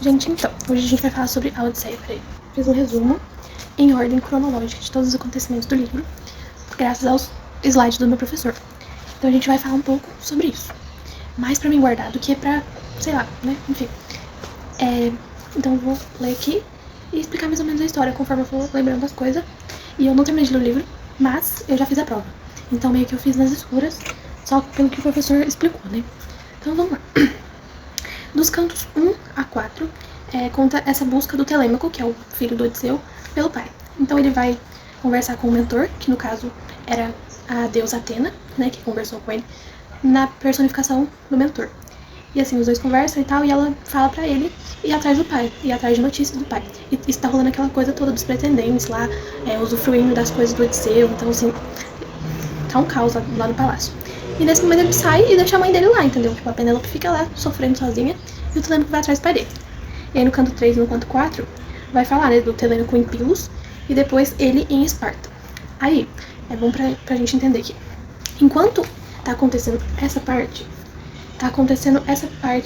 Gente, então, hoje a gente vai falar sobre a Odisseia. Peraí, fiz um resumo em ordem cronológica de todos os acontecimentos do livro, graças aos slides do meu professor. Então a gente vai falar um pouco sobre isso. Mais pra mim guardar do que pra, sei lá, né? Enfim. Então eu vou ler aqui e explicar mais ou menos a história conforme eu for lembrando das coisas. E eu não terminei de ler o livro, mas eu já fiz a prova. Então meio que eu fiz nas escuras, só pelo que o professor explicou, né? Então vamos lá. Dos cantos 1 a 4, conta essa busca do Telêmaco, que é o filho do Odisseu, pelo pai. Então ele vai conversar com o mentor, que no caso era a deusa Atena, né, que conversou com ele, na personificação do mentor. E assim, os dois conversam e tal, e ela fala pra ele ir atrás do pai, ir atrás de notícias do pai. E está rolando aquela coisa toda dos pretendentes lá, usufruindo das coisas do Odisseu, então assim, tá um caos lá no palácio. E nesse momento ele sai e deixa a mãe dele lá, entendeu? Tipo, a Penélope fica lá, sofrendo sozinha, e o Telêmaco vai atrás do pai dele. E aí no canto 3 e no canto 4, vai falar, né, do Telêmaco em Pilos, e depois ele em Esparta. Aí, é bom pra gente entender aqui. Enquanto tá acontecendo essa parte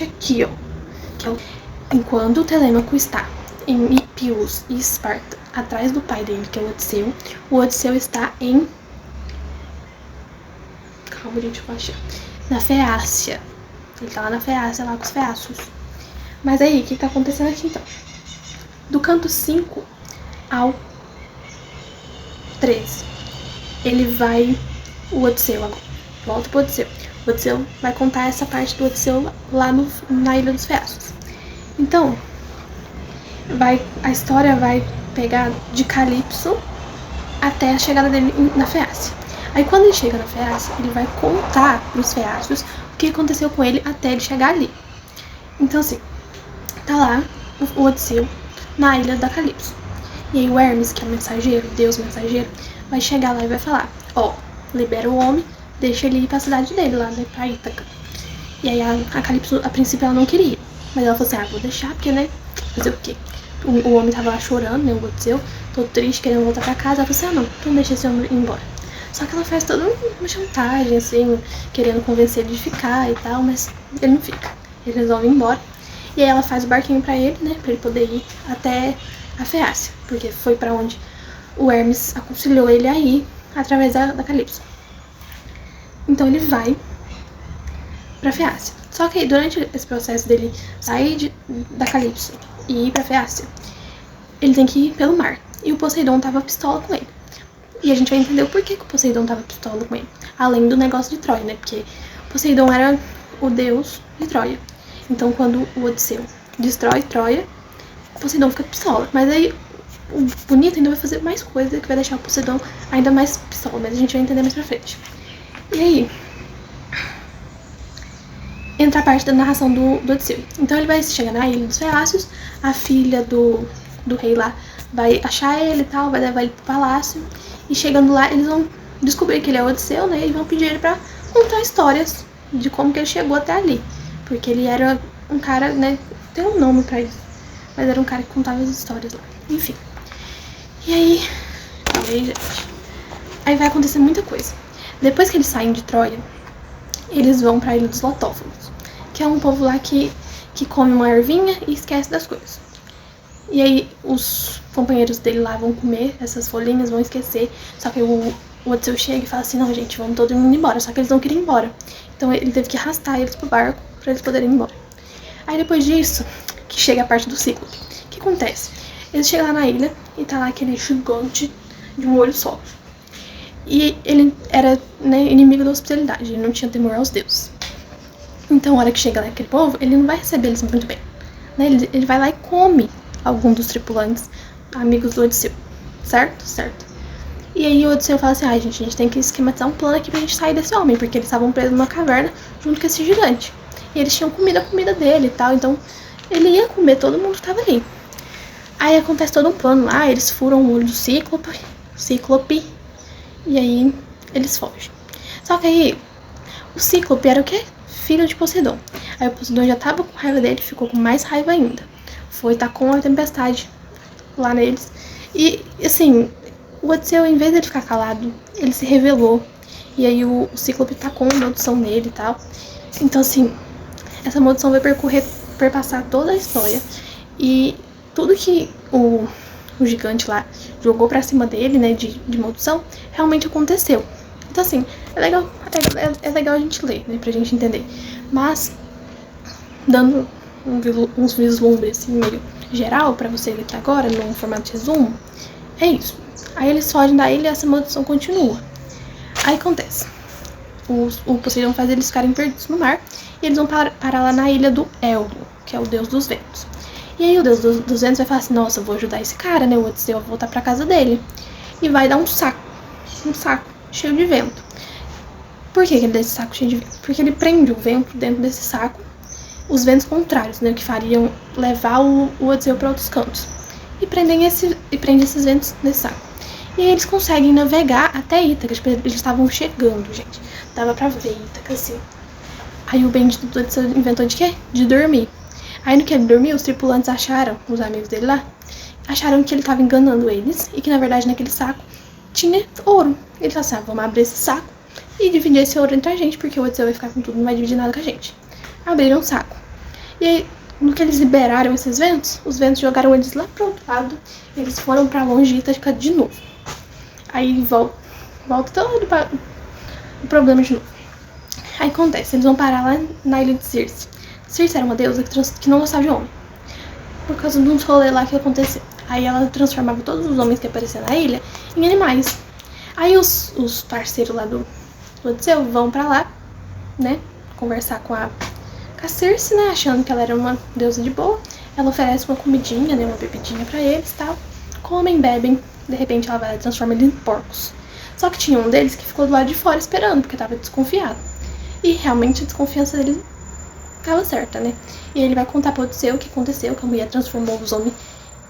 aqui, ó. Que é enquanto o Telêmaco está em Pilos e Esparta, atrás do pai dele, que é o Odisseu está em... Calma, gente, eu vou achar. Na Feácia. Ele tá lá na Feácia, lá com os feácios. Mas aí, o que tá acontecendo aqui, então? Do canto 5 ao 13, ele vai... O Odisseu agora. Volta pro Odisseu. O Odisseu vai contar essa parte do Odisseu lá na Ilha dos Feácios. Então, a história vai pegar de Calipso até a chegada dele na Feácia. Aí quando ele chega na Feácia, ele vai contar pros feácios o que aconteceu com ele até ele chegar ali. Então assim, tá lá o Odisseu na ilha da Calipso. E aí o Hermes, que é o mensageiro, Deus mensageiro, vai chegar lá e vai falar, libera o homem, deixa ele ir pra cidade dele lá, né, pra Ítaca. E aí a Calipso, a princípio, ela não queria. Mas ela falou assim, vou deixar, porque, né, fazer o quê? O homem tava lá chorando, né, o Odisseu, todo triste, querendo voltar pra casa. Ela falou assim, não, então deixa esse homem ir embora. Só que ela faz toda uma chantagem, assim, querendo convencer ele de ficar e tal, mas ele não fica. Ele resolve ir embora. E aí ela faz o barquinho pra ele, né, pra ele poder ir até a Feácia, porque foi pra onde o Hermes aconselhou ele a ir, através da Calipso. Então ele vai pra Feácia. Só que aí, durante esse processo dele sair da Calipso e ir pra Feácia, ele tem que ir pelo mar. E o Poseidon tava pistola com ele. E a gente vai entender o porquê que o Poseidon tava pistola com ele. Além do negócio de Troia, né? Porque Poseidon era o deus de Troia. Então quando o Odisseu destrói Troia, o Poseidon fica pistola. Mas aí o bonito ainda vai fazer mais coisa que vai deixar o Poseidon ainda mais pistola. Mas a gente vai entender mais pra frente. E aí entra a parte da narração do Odisseu. Então ele vai chegar na Ilha dos Feácios, a filha do rei lá vai achar ele e tal, vai levar ele pro palácio. E chegando lá, eles vão descobrir que ele é o Odisseu, né? E vão pedir ele pra contar histórias de como que ele chegou até ali. Porque ele era um cara, né? Tem um nome pra isso. Mas era um cara que contava as histórias lá. Enfim. E aí, gente. Aí vai acontecer muita coisa. Depois que eles saem de Troia, eles vão pra Ilha dos Lotófagos, que é um povo lá que come uma ervinha e esquece das coisas. E aí os companheiros dele lá vão comer essas folhinhas, vão esquecer. Só que o Odisseu chega e fala assim, não, gente, vamos todo mundo embora. Só que eles não queriam ir embora. Então ele teve que arrastar eles pro barco pra eles poderem ir embora. Aí depois disso, que chega a parte do ciclo. O que acontece? Eles chegam lá na ilha e tá lá aquele gigante de um olho só. E ele era, né, inimigo da hospitalidade, ele não tinha temor aos deuses. Então, a hora que chega lá aquele povo, ele não vai receber eles muito bem. Né? Ele vai lá e come algum dos tripulantes, amigos do Odisseu. Certo? Certo. E aí o Odisseu fala assim, gente, a gente tem que esquematizar um plano aqui pra gente sair desse homem, porque eles estavam presos numa caverna junto com esse gigante. E eles tinham comido a comida dele e tal, então ele ia comer todo mundo que tava ali. Aí acontece todo um plano lá, eles furam o olho do Cíclope, e aí eles fogem. Só que aí o Cíclope era o quê? Filho de Poseidon. Aí o Poseidon já tava com raiva dele, ficou com mais raiva ainda. Foi tacou uma tempestade lá neles. E assim, o Odisseu, em vez de ele ficar calado, ele se revelou. E aí o Cíclope tacou uma maldição nele e tal. Então assim, essa maldição vai perpassar toda a história. E tudo que o gigante lá jogou pra cima dele, né, de maldição, realmente aconteceu. Então, assim, é legal a gente ler, né, pra gente entender. Mas, dando uns vislumbres assim, meio geral pra você ler aqui agora, num formato de resumo, é isso. Aí eles fogem da ilha e essa maldição continua. Aí acontece. O Poseidon faz eles ficarem perdidos no mar e eles vão parar lá na ilha do Hélio, que é o deus dos ventos. E aí o deus dos ventos vai falar assim, nossa, eu vou ajudar esse cara, né, o Odisseu a voltar pra casa dele. E vai dar um saco cheio de vento. Por que ele dá esse saco cheio de vento? Porque ele prende o vento dentro desse saco, os ventos contrários, né, que fariam levar o Odisseu para outros cantos. E prende esses ventos nesse saco. E aí eles conseguem navegar até Ítaca. Tipo, eles estavam chegando, gente. Dava pra ver Ítaca, assim. Aí o bendito do Odisseu inventou de quê? De dormir. Aí no que ele dormiu, os tripulantes acharam, os amigos dele lá, acharam que ele tava enganando eles. E que na verdade naquele saco tinha ouro. Ele falou assim, vamos abrir esse saco e dividir esse ouro entre a gente, porque o Odisseu vai ficar com tudo, não vai dividir nada com a gente. Abriram o saco. E aí, no que eles liberaram esses ventos, os ventos jogaram eles lá pro outro lado. E eles foram pra longe de Ítaca de novo. Aí volta todo o problema de novo. Aí acontece, eles vão parar lá na ilha de Circe. Circe era uma deusa que não gostava de homem, por causa de uns rolês lá que aconteceu. Aí ela transformava todos os homens que apareciam na ilha em animais. Aí os parceiros lá do Odisseu vão pra lá, né, conversar com a Circe, né, achando que ela era uma deusa de boa. Ela oferece uma comidinha, né, uma bebidinha pra eles e tal. Comem, bebem. De repente ela vai lá e transforma eles em porcos. Só que tinha um deles que ficou do lado de fora esperando, porque tava desconfiado. E realmente a desconfiança dele tava certa, né? E ele vai contar pro Odisseu o que aconteceu, que a mulher transformou os homens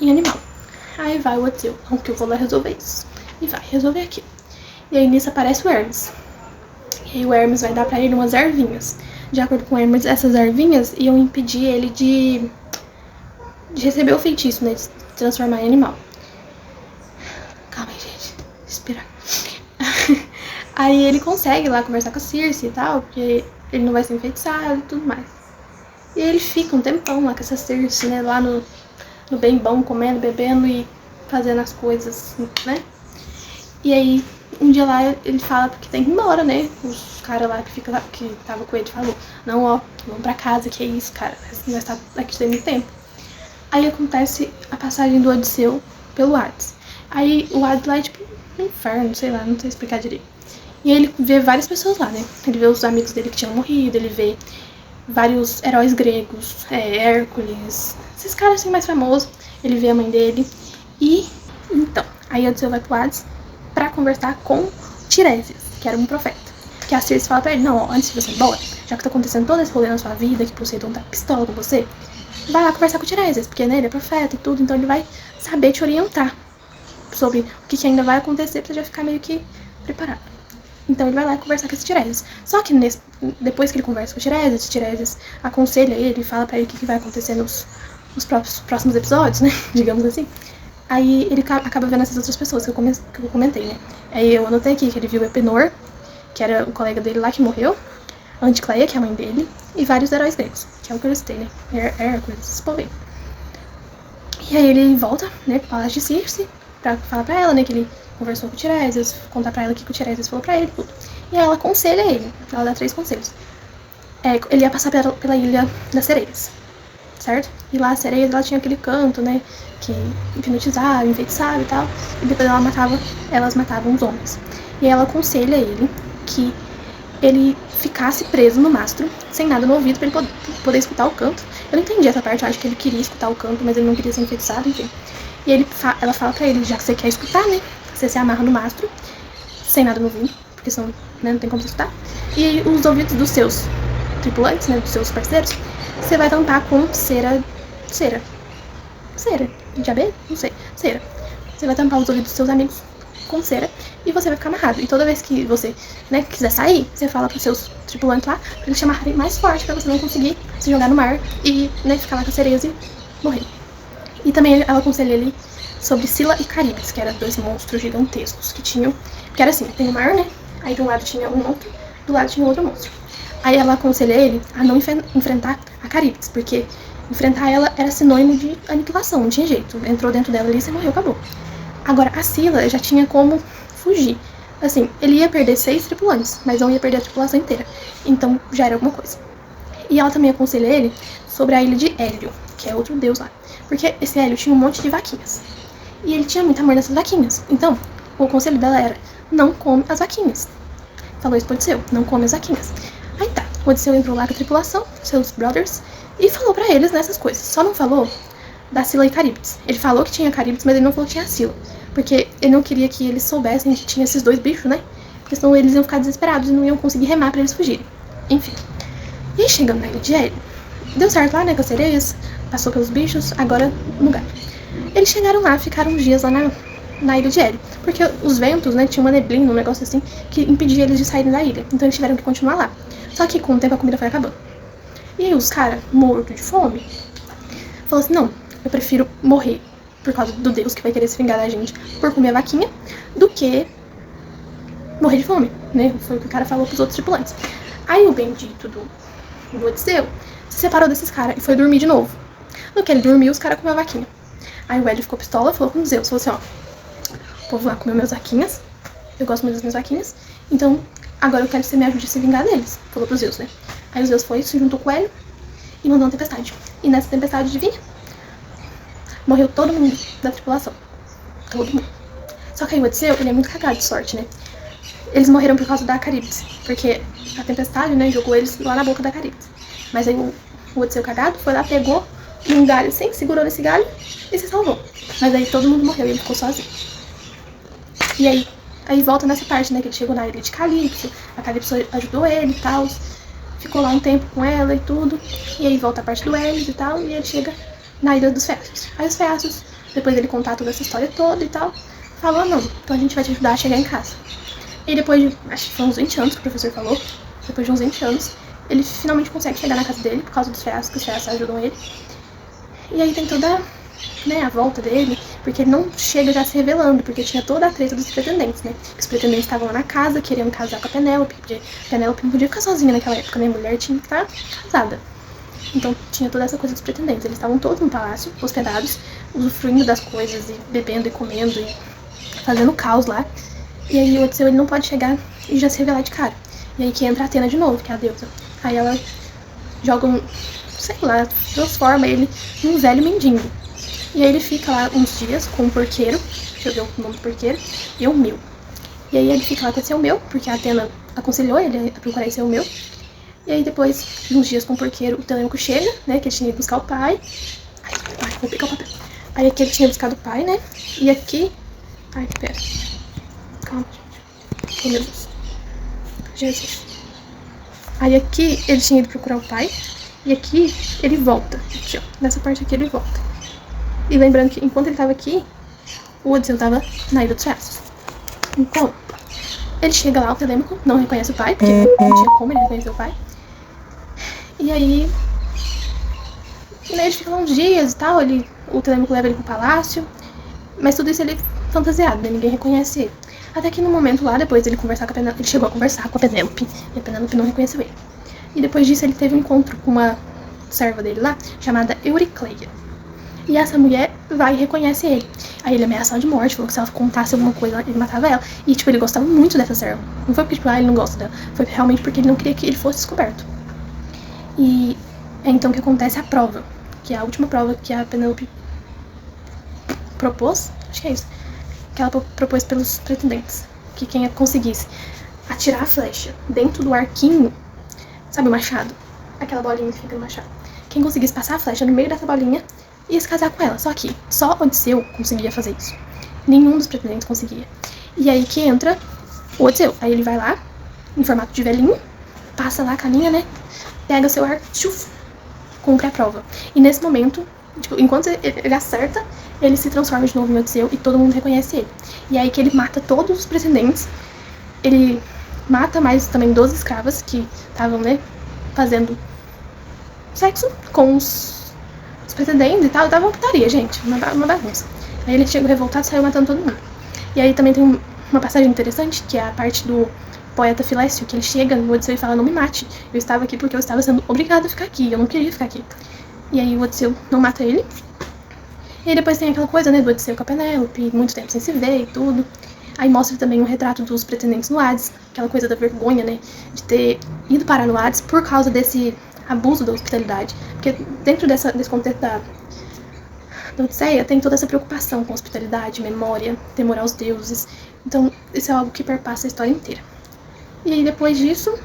em animal. Aí vai o Odisseu, que eu vou lá resolver isso. E vai resolver aqui. E aí nisso aparece o Hermes. E aí o Hermes vai dar pra ele umas ervinhas. De acordo com o Hermes, essas ervinhas iam impedir ele de receber o feitiço, né? De se transformar em animal. Calma aí, gente. Respirar. Aí ele consegue lá conversar com a Circe e tal, porque ele não vai ser enfeitiçado e tudo mais. E ele fica um tempão lá com essa Circe, né? Lá no bem bom, comendo, bebendo e fazendo as coisas, né? E aí, um dia lá ele fala que tem que ir embora, né? Os caras lá que tava com ele falou, não, ó, vamos pra casa, que é isso, cara. Nós tá aqui tem muito tempo. Aí acontece a passagem do Odisseu pelo Hades. Aí o Hades lá é tipo um inferno, sei lá, não sei explicar direito. E aí ele vê várias pessoas lá, né? Ele vê os amigos dele que tinham morrido, ele vê vários heróis gregos, Hércules, esses caras assim mais famosos. Ele vê a mãe dele. E então, aí Odisseu vai pro Hades pra conversar com Tiresias, que era um profeta. Que a Circe fala pra ele, não, ó, antes de você ir embora, já que tá acontecendo todo esse rolê na sua vida, que Poseidon tá pistola com você, vai lá conversar com Tiresias, porque né, ele é profeta e tudo, então ele vai saber te orientar sobre o que ainda vai acontecer pra você já ficar meio que preparado. Então ele vai lá conversar com esse Tiresias. Só que depois que ele conversa com o Tiresias aconselha ele, fala pra ele o que vai acontecer nos próximos episódios, né, digamos assim. Aí ele acaba vendo essas outras pessoas que eu comentei, né. Aí eu anotei aqui que ele viu Epenor, que era o colega dele lá que morreu, Anticleia, que é a mãe dele, e vários heróis gregos, que é o que eu citei, né, Hércules, esses povo aí. E aí ele volta, né, pro Palácio de Circe, pra falar pra ela, né, que ele conversou com o Tiresias, contar pra ela o que o Tiresias falou pra ele, tudo. E aí ela aconselha ele, ela dá 3 conselhos. Ele ia passar pela Ilha das Sereias, certo? E lá as sereias, ela tinha aquele canto, né, que hipnotizava, enfeitiçava e tal, e depois elas matavam os homens. E aí ela aconselha ele que ele ficasse preso no mastro, sem nada no ouvido, pra ele poder escutar o canto. Eu não entendi essa parte, eu acho que ele queria escutar o canto, mas ele não queria ser enfeitiçado, enfim. E ela fala pra ele, já que você quer escutar, né, você se amarra no mastro, sem nada no ouvido, porque senão, né, não tem como você escutar. E aí, os ouvidos dos seus tripulantes, né, dos seus parceiros, você vai tampar com cera de abelha? Não sei, cera. Você vai tampar os ouvidos dos seus amigos com cera e você vai ficar amarrado. E toda vez que você, né, quiser sair, você fala pros seus tripulantes lá pra eles te amarrarem mais forte pra você não conseguir se jogar no mar e, né, ficar lá com as sereias e morrer. E também ela aconselha ele sobre Sila e Caríbes, que eram 2 monstros gigantescos que tinham, que era assim, tem o mar, né, aí de um lado tinha um monstro, do lado tinha outro monstro. Aí ela aconselha ele a não enfrentar a Caríbes, porque Enfrentar ela era sinônimo de aniquilação, não tinha jeito. Entrou dentro dela ali e você morreu, acabou. Agora, a Scylla já tinha como fugir. Assim, ele ia perder 6 tripulantes, mas não ia perder a tripulação inteira. Então, já era alguma coisa. E ela também aconselha ele sobre a ilha de Hélio, que é outro deus lá. Porque esse Hélio tinha um monte de vaquinhas. E ele tinha muito amor nessas vaquinhas. Então, o conselho dela era, não come as vaquinhas. Falou isso pro Odisseu, não come as vaquinhas. Aí tá, o Odisseu entrou lá com a tripulação, seus brothers, e falou pra eles nessas coisas. Só não falou da Scylla e Caríbdis. Ele falou que tinha Caríbdis, mas ele não falou que tinha a Scylla. Porque ele não queria que eles soubessem que tinha esses dois bichos, né? Porque senão eles iam ficar desesperados e não iam conseguir remar pra eles fugirem. Enfim. E aí, chegando na ilha de Hélio, deu certo lá, né, com as sereias, passou pelos bichos, agora no lugar. Eles chegaram lá, ficaram uns dias lá na ilha de Hélio. Porque os ventos, né, tinha uma neblina, um negócio assim, que impedia eles de saírem da ilha. Então eles tiveram que continuar lá. Só que com o tempo a comida foi acabando. E aí os caras, mortos de fome, falaram assim, não, eu prefiro morrer por causa do Deus que vai querer se vingar da gente por comer a vaquinha, do que morrer de fome, né? Foi o que o cara falou pros outros tripulantes. Aí o bendito do Odisseu se separou desses caras e foi dormir de novo. No que ele dormiu, os caras comeram a vaquinha. Aí o Hélio ficou pistola, falou com os Zeus, falou assim, ó, o povo lá comeu minhas vaquinhas, eu gosto muito das minhas vaquinhas, então agora eu quero que você me ajude a se vingar deles. Falou pros Zeus, né? Aí o Zeus foi, se juntou com o Hélio e mandou uma tempestade. E nessa tempestade, adivinha? Morreu todo mundo da tripulação. Todo mundo. Só que aí o Odisseu, ele é muito cagado de sorte, né? Eles morreram por causa da Caríbdis. Porque a tempestade, né, jogou eles lá na boca da Caríbdis. Mas aí o Odisseu cagado foi lá, pegou um galho assim, segurou nesse galho e se salvou. Mas aí todo mundo morreu e ele ficou sozinho. E aí volta nessa parte, né, que ele chegou na ilha de Calypso. A Calypso ajudou ele e tal. Ficou lá um tempo com ela e tudo. E aí volta a parte do Hélios e tal. E ele chega na ilha dos Féacios. Aí os Féacios, depois dele contar toda essa história toda e tal, falou, não, então a gente vai te ajudar a chegar em casa. E depois de, acho que foi uns 20 anos que o professor falou, depois de uns 20 anos, ele finalmente consegue chegar na casa dele, por causa dos Féacios, que os Féacios ajudam ele. E aí tem toda, né, a volta dele, porque ele não chega já se revelando, porque tinha toda a treta dos pretendentes, né? Que os pretendentes estavam lá na casa, querendo casar com a Penélope, porque a Penélope não podia ficar sozinha naquela época, né? A mulher tinha que estar casada. Então tinha toda essa coisa dos pretendentes. Eles estavam todos no palácio, hospedados, usufruindo das coisas e bebendo e comendo e fazendo caos lá. E aí o Odisseu, ele não pode chegar e já se revelar de cara. E aí que entra a Atena de novo, que é a deusa. Aí ela joga sei lá, transforma ele num velho mendigo. E aí ele fica lá uns dias com um porqueiro, deixa eu ver o nome do porqueiro, Eumeu. E aí ele fica lá com esse Eumeu, porque a Atena aconselhou ele a procurar esse Eumeu. E aí depois de uns dias com o porqueiro, o Telêmaco chega, né, que ele tinha ido buscar o pai. Ai, vou pegar o papel. Aí aqui ele tinha buscado o pai, né, e aqui... Ai, pera. Calma, gente. Oh, meu Deus. Jesus. Aí aqui ele tinha ido procurar o pai, e aqui ele volta. Aqui, ó, nessa parte aqui ele volta. E lembrando que enquanto ele tava aqui, o Odisseu tava na Ilha dos Féacios. Então, ele chega lá, o Telêmaco não reconhece o pai, porque não tinha como ele reconhecer o pai. E aí, ele fica lá uns dias e tal, o Telêmaco leva ele pro palácio, mas tudo isso ele fantasiado, né? Ninguém reconhece ele. Até que no momento lá, depois dele conversar com a Penélope, ele chegou a conversar com a Penélope, e a Penélope não reconheceu ele. E depois disso ele teve um encontro com uma serva dele lá, chamada Euricleia. E essa mulher vai e reconhece ele. Aí ele ameaça ela de morte, falou que se ela contasse alguma coisa, ele matava ela. E, tipo, ele gostava muito dessa serva. Não foi porque, tipo, ele não gosta dela. Foi realmente porque ele não queria que ele fosse descoberto. E é então que acontece a prova. Que é a última prova que a Penélope propôs. Acho que é isso. Que ela propôs pelos pretendentes. Que quem conseguisse atirar a flecha dentro do arquinho, sabe o machado? Aquela bolinha que fica no machado. Quem conseguisse passar a flecha no meio dessa bolinha ia se casar com ela. Só que só Odisseu conseguia fazer isso. Nenhum dos pretendentes conseguia. E aí que entra o Odisseu. Aí ele vai lá, em formato de velhinho, passa lá, caminha, né? Pega seu arco, tchuf, cumpre a prova. E nesse momento, tipo, enquanto ele acerta, ele se transforma de novo em Odisseu e todo mundo reconhece ele. E aí que ele mata todos os pretendentes. Ele mata mais também 12 escravas que estavam, né, fazendo sexo com os pretendentes e tal. Tava uma putaria, gente, uma bagunça. Aí ele chegou revoltado e saiu matando todo mundo. E aí também tem uma passagem interessante, que é a parte do poeta Filécio, que ele chega no Odisseu e fala, não me mate, eu estava aqui porque eu estava sendo obrigado a ficar aqui, eu não queria ficar aqui. E aí o Odisseu não mata ele. E aí depois tem aquela coisa, né, do Odisseu com a Penélope, muito tempo sem se ver e tudo. Aí mostra também um retrato dos pretendentes no Hades, aquela coisa da vergonha, né, de ter ido parar no Hades por causa desse abuso da hospitalidade. Porque dentro desse contexto da Odisseia tem toda essa preocupação com hospitalidade, memória, temor aos deuses. Então isso é algo que perpassa a história inteira. E aí depois disso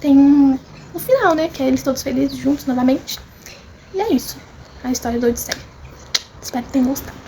tem o final, né, que é eles todos felizes juntos novamente. E é isso, a história da Odisseia. Espero que tenham gostado.